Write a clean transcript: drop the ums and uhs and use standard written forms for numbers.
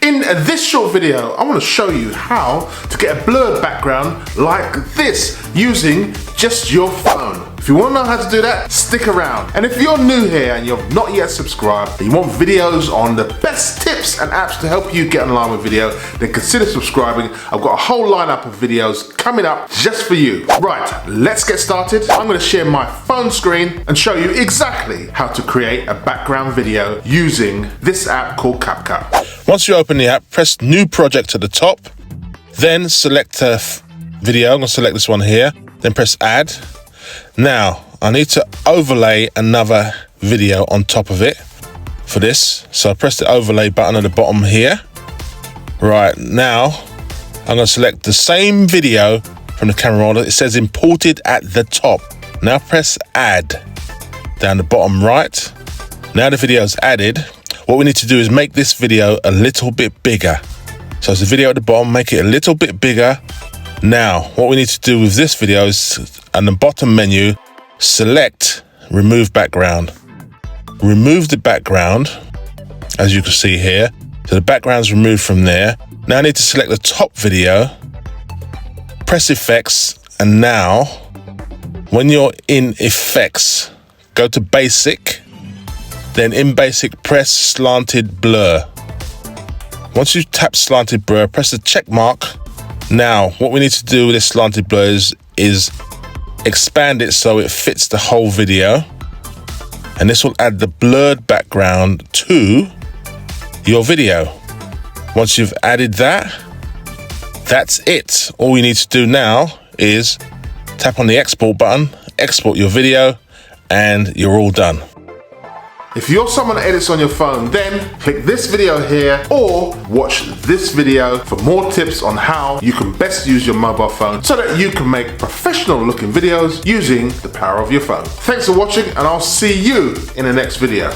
In this short video, I want to show you how to get a blurred background like this using just your phone. If you want to know how to do that, stick around. And if you're new here and you've not yet subscribed and you want videos on the best tips and apps to help you get online with video, then consider subscribing. I've got a whole lineup of videos coming up just for you. Right, let's get started. I'm going to share my phone screen and show you exactly how to create a background video using this app called CapCut. Once you open the app, press New Project at the top, then select a video. I'm going to select this one here, then press Add. Now, I need to overlay another video on top of it for this. So I press the overlay button at the bottom here. Right, now I'm going to select the same video from the camera roll. It says imported at the top. Now press Add down the bottom right. Now the video is added. What we need to do is make this video a little bit bigger. So it's the video at the bottom, make it a little bit bigger. Now, what we need to do with this video is, on the bottom menu, select Remove Background. Remove the background, as you can see here. So the background's removed from there. Now I need to select the top video, press Effects, and now, when you're in Effects, go to Basic, then in Basic, press Slanted Blur. Once you tap Slanted Blur, press the check mark. Now, what we need to do with this slanted blur is expand it so it fits the whole video. And this will add the blurred background to your video. Once you've added that, that's it. All you need to do now is tap on the export button, export your video, and you're all done. If you're someone that edits on your phone, then click this video here or watch this video for more tips on how you can best use your mobile phone so that you can make professional looking videos using the power of your phone. Thanks for watching, and I'll see you in the next video.